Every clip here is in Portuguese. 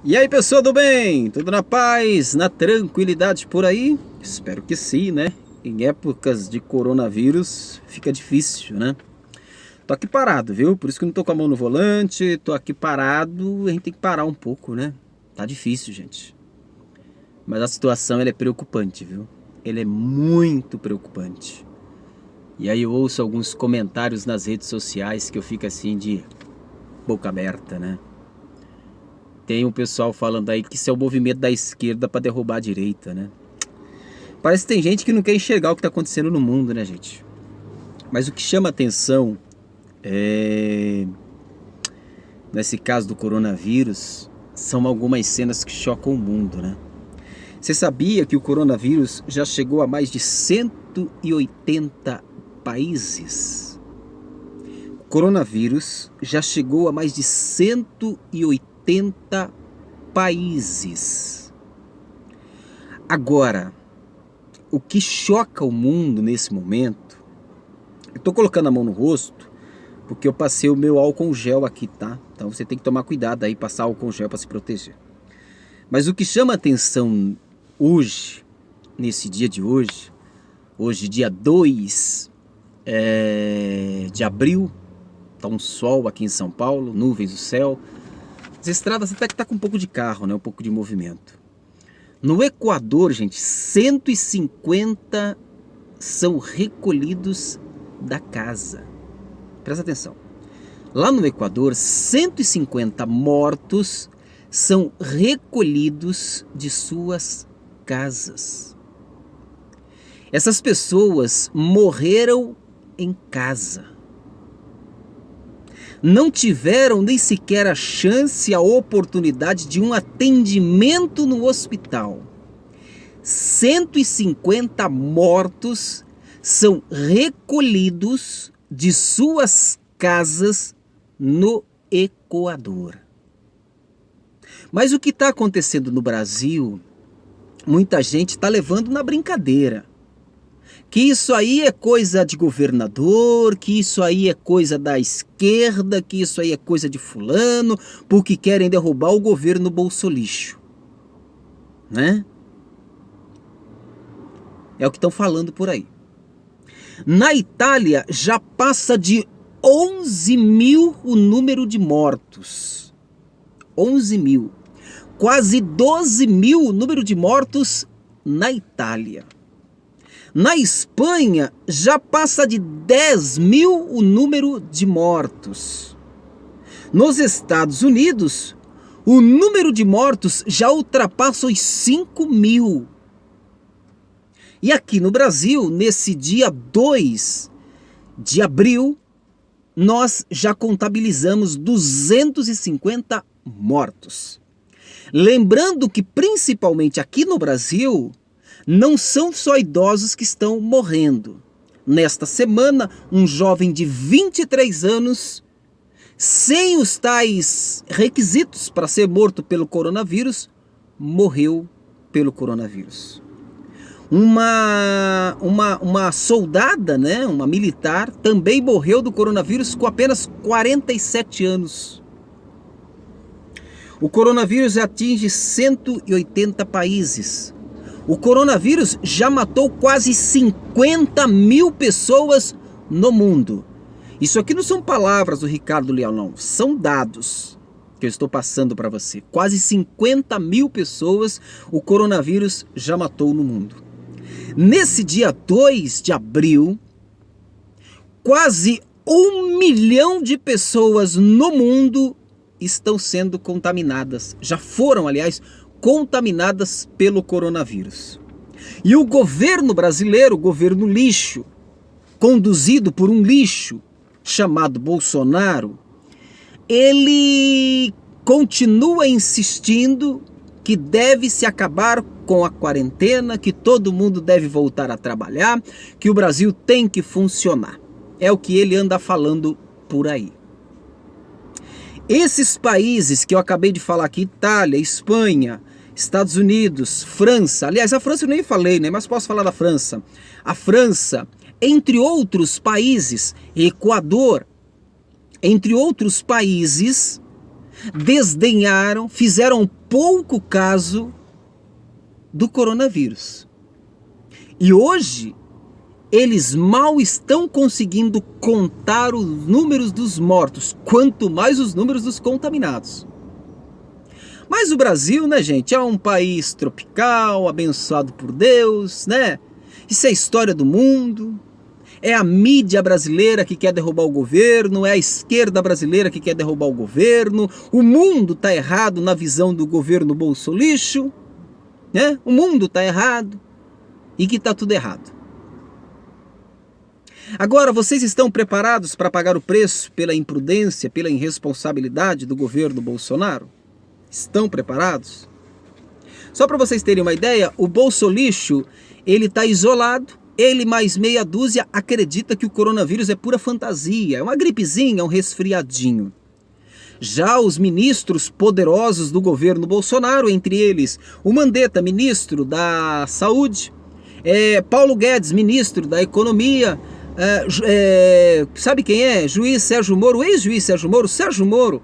E aí, pessoal do bem? Tudo na paz, na tranquilidade por aí? Espero que sim, né? Em épocas de coronavírus fica difícil, né? Tô aqui parado, viu? Por isso que eu não tô com a mão no volante, tô aqui parado, a gente tem que parar um pouco, né? Tá difícil, gente. Mas a situação ela é preocupante, viu? Ela é muito preocupante. E aí eu ouço alguns comentários nas redes sociais que eu fico assim de boca aberta, né? Tem um pessoal falando aí que isso é o movimento da esquerda para derrubar a direita, né? Parece que tem gente que não quer enxergar o que está acontecendo no mundo, né, gente? Mas o que chama atenção nesse caso do coronavírus, são algumas cenas que chocam o mundo, né? Você sabia que o coronavírus já chegou a mais de 180 países? O coronavírus já chegou a mais de 180 países. Agora, o que choca o mundo nesse momento, eu tô colocando a mão no rosto porque eu passei o meu álcool gel aqui, tá? Então você tem que tomar cuidado aí, passar álcool gel para se proteger. Mas o que chama atenção hoje, nesse dia de hoje, dia 2 de abril, tá um sol aqui em São Paulo, nuvens no céu, as estradas até que tá com um pouco de carro, né? Um pouco de movimento. No Equador, gente, 150 são recolhidos da casa. Presta atenção. Lá no Equador, 150 mortos são recolhidos de suas casas. Essas pessoas morreram em casa. Não tiveram nem sequer a chance, a oportunidade de um atendimento no hospital. 150 mortos são recolhidos de suas casas no Equador. Mas o que está acontecendo no Brasil, muita gente está levando na brincadeira. Que isso aí é coisa de governador, que isso aí é coisa da esquerda, que isso aí é coisa de fulano, porque querem derrubar o governo bolsolixo, né? É o que estão falando por aí. Na Itália já passa de 11 mil o número de mortos. 11 mil. Quase 12 mil o número de mortos na Itália. Na Espanha já passa de 10 mil o número de mortos. Nos Estados Unidos, o número de mortos já ultrapassa os 5 mil. E aqui no Brasil, nesse dia 2 de abril, nós já contabilizamos 250 mortos. Lembrando que principalmente aqui no Brasil, não são só idosos que estão morrendo. Nesta semana, um jovem de 23 anos, sem os tais requisitos para ser morto pelo coronavírus, morreu pelo coronavírus. Uma soldada, né, uma militar, também morreu do coronavírus com apenas 47 anos. O coronavírus atinge 180 países. O coronavírus já matou quase 50 mil pessoas no mundo. Isso aqui não são palavras do Ricardo Leal, não. São dados que eu estou passando para você. Quase 50 mil pessoas o coronavírus já matou no mundo. Nesse dia 2 de abril, quase 1 milhão de pessoas no mundo estão sendo contaminadas. Já foram, aliás, contaminadas pelo coronavírus. E o governo brasileiro, o governo lixo, conduzido por um lixo chamado Bolsonaro, ele continua insistindo que deve se acabar com a quarentena, que todo mundo deve voltar a trabalhar, que o Brasil tem que funcionar. É o que ele anda falando por aí. Esses países que eu acabei de falar aqui, Itália, Espanha, Estados Unidos, França, aliás, a França eu nem falei, né? Mas posso falar da França. A França, entre outros países, Equador, entre outros países, desdenharam, fizeram pouco caso do coronavírus. E hoje, eles mal estão conseguindo contar os números dos mortos, quanto mais os números dos contaminados. Mas o Brasil, né, gente, é um país tropical, abençoado por Deus, né? Isso é a história do mundo. É a mídia brasileira que quer derrubar o governo, é a esquerda brasileira que quer derrubar o governo. O mundo está errado na visão do governo bolsolixo, né? O mundo está errado e que está tudo errado. Agora, vocês estão preparados para pagar o preço pela imprudência, pela irresponsabilidade do governo Bolsonaro? Estão preparados? Só para vocês terem uma ideia, o bolsolixo, ele está isolado, ele mais meia dúzia acredita que o coronavírus é pura fantasia, é uma gripezinha, é um resfriadinho. Já os ministros poderosos do governo Bolsonaro, entre eles o Mandetta, ministro da Saúde, Paulo Guedes, ministro da Economia, sabe quem é? Juiz Sérgio Moro, ex-juiz Sérgio Moro,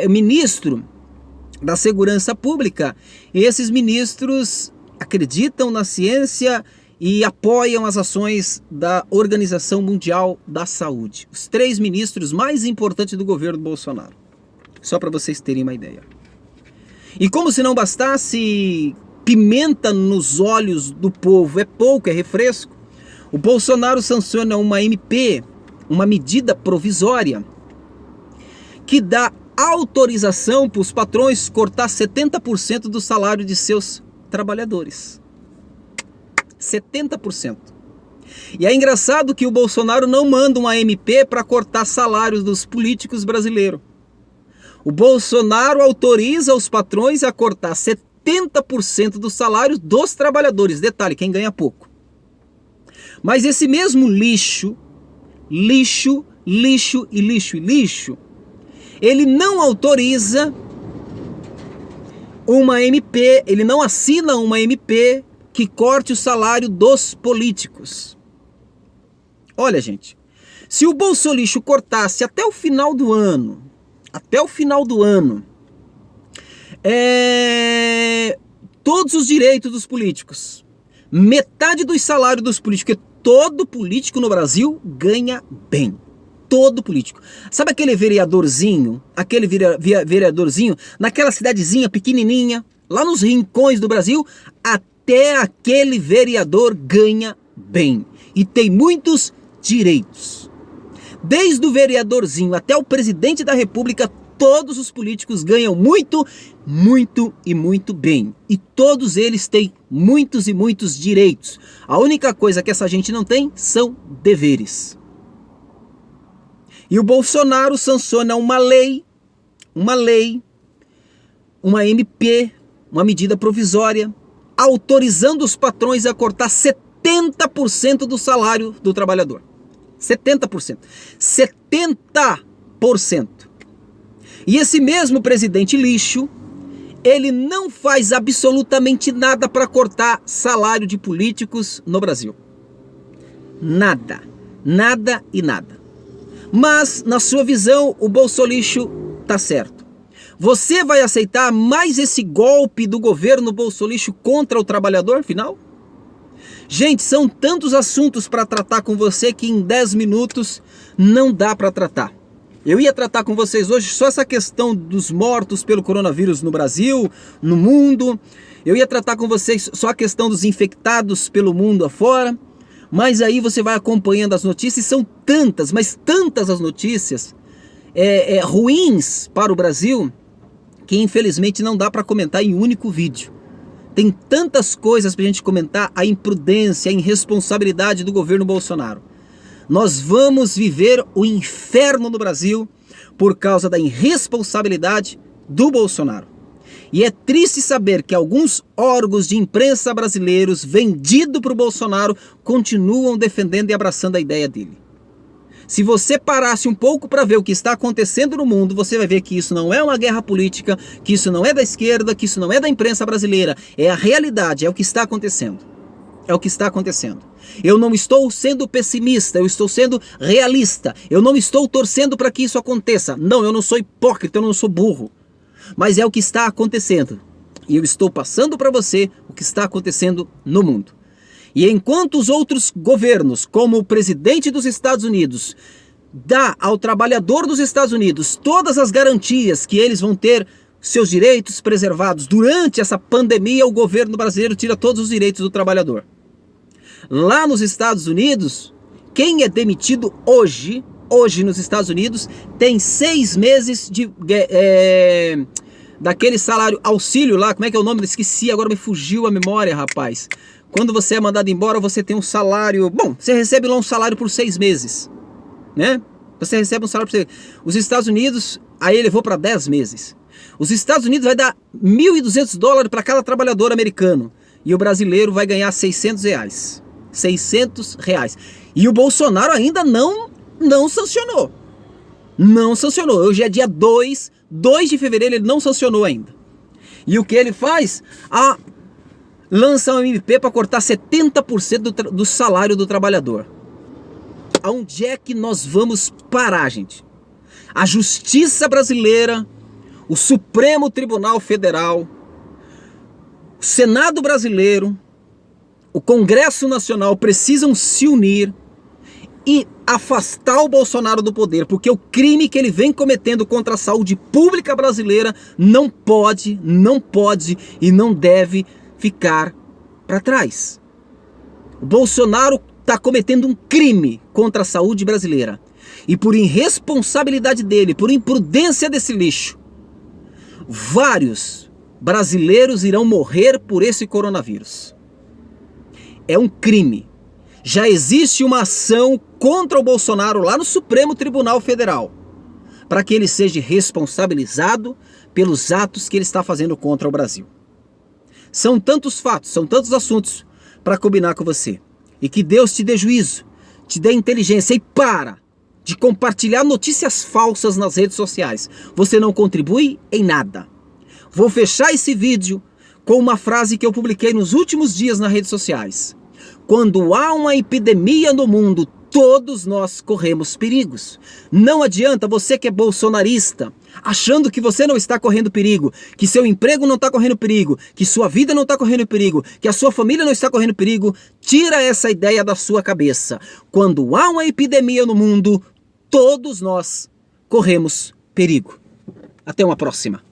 ministro da Segurança Pública. Esses ministros acreditam na ciência e apoiam as ações da Organização Mundial da Saúde. Os 3 ministros mais importantes do governo Bolsonaro. Só para vocês terem uma ideia. E como se não bastasse pimenta nos olhos do povo, é pouco, é refresco, o Bolsonaro sanciona uma MP, uma medida provisória, que dá autorização para os patrões cortar 70% do salário de seus trabalhadores. 70%. E é engraçado que o Bolsonaro não manda uma MP para cortar salários dos políticos brasileiros. O Bolsonaro autoriza os patrões a cortar 70% do salário dos trabalhadores. Detalhe, quem ganha pouco. Mas esse mesmo lixo, ele não autoriza uma MP, ele não assina uma MP que corte o salário dos políticos. Olha, gente, se o bolsolixo cortasse até o final do ano, todos os direitos dos políticos, metade dos salários dos políticos, porque todo político no Brasil ganha bem. Todo político. Sabe aquele vereadorzinho, naquela cidadezinha pequenininha, lá nos rincões do Brasil, até aquele vereador ganha bem e tem muitos direitos. Desde o vereadorzinho até o presidente da República, todos os políticos ganham muito, muito e muito bem. E todos eles têm muitos e muitos direitos. A única coisa que essa gente não tem são deveres. E o Bolsonaro sanciona uma MP, uma medida provisória, autorizando os patrões a cortar 70% do salário do trabalhador. 70%. 70%. E esse mesmo presidente lixo, ele não faz absolutamente nada para cortar salário de políticos no Brasil. Nada. Nada e nada. Mas, na sua visão, o bolsolixo tá certo. Você vai aceitar mais esse golpe do governo bolsolixo contra o trabalhador, afinal? Gente, são tantos assuntos para tratar com você que em 10 minutos não dá para tratar. Eu ia tratar com vocês hoje só essa questão dos mortos pelo coronavírus no Brasil, no mundo. Eu ia tratar com vocês só a questão dos infectados pelo mundo afora. Mas aí você vai acompanhando as notícias, são tantas, mas tantas as notícias ruins para o Brasil, que infelizmente não dá para comentar em um único vídeo. Tem tantas coisas para a gente comentar, a imprudência, a irresponsabilidade do governo Bolsonaro. Nós vamos viver o inferno no Brasil por causa da irresponsabilidade do Bolsonaro. E é triste saber que alguns órgãos de imprensa brasileiros vendidos para o Bolsonaro continuam defendendo e abraçando a ideia dele. Se você parasse um pouco para ver o que está acontecendo no mundo, você vai ver que isso não é uma guerra política, que isso não é da esquerda, que isso não é da imprensa brasileira. É a realidade, é o que está acontecendo. É o que está acontecendo. Eu não estou sendo pessimista, eu estou sendo realista. Eu não estou torcendo para que isso aconteça. Não, eu não sou hipócrita, eu não sou burro. Mas é o que está acontecendo. E eu estou passando para você o que está acontecendo no mundo. E enquanto os outros governos, como o presidente dos Estados Unidos, dá ao trabalhador dos Estados Unidos todas as garantias que eles vão ter seus direitos preservados durante essa pandemia, o governo brasileiro tira todos os direitos do trabalhador. Lá nos Estados Unidos, quem é demitido hoje nos Estados Unidos, tem 6 meses de daquele salário auxílio lá, como é que é o nome? Esqueci, agora me fugiu a memória, rapaz. Quando você é mandado embora, você tem um salário... Bom, você recebe lá um salário por 6 meses, né? Você recebe um salário por 6 meses. Os Estados Unidos, aí elevou para 10 meses. Os Estados Unidos vai dar $1.200 para cada trabalhador americano. E o brasileiro vai ganhar R$600. R$600. E o Bolsonaro ainda não sancionou. Não sancionou. Hoje é dia 2 de fevereiro, ele não sancionou ainda. E o que ele faz? Lança um MP para cortar 70% do salário do trabalhador. Aonde é que nós vamos parar, gente? A justiça brasileira, o Supremo Tribunal Federal, o Senado brasileiro, o Congresso Nacional precisam se unir e afastar o Bolsonaro do poder, porque o crime que ele vem cometendo contra a saúde pública brasileira não pode e não deve ficar para trás. O Bolsonaro está cometendo um crime contra a saúde brasileira. E por irresponsabilidade dele, por imprudência desse lixo, vários brasileiros irão morrer por esse coronavírus. É um crime. Já existe uma ação contra o Bolsonaro lá no Supremo Tribunal Federal, para que ele seja responsabilizado pelos atos que ele está fazendo contra o Brasil. São tantos fatos, são tantos assuntos para combinar com você. E que Deus te dê juízo, te dê inteligência e para de compartilhar notícias falsas nas redes sociais. Você não contribui em nada. Vou fechar esse vídeo com uma frase que eu publiquei nos últimos dias nas redes sociais. Quando há uma epidemia no mundo, todos nós corremos perigos. Não adianta você que é bolsonarista, achando que você não está correndo perigo, que seu emprego não está correndo perigo, que sua vida não está correndo perigo, que a sua família não está correndo perigo. Tira essa ideia da sua cabeça. Quando há uma epidemia no mundo, todos nós corremos perigo. Até uma próxima.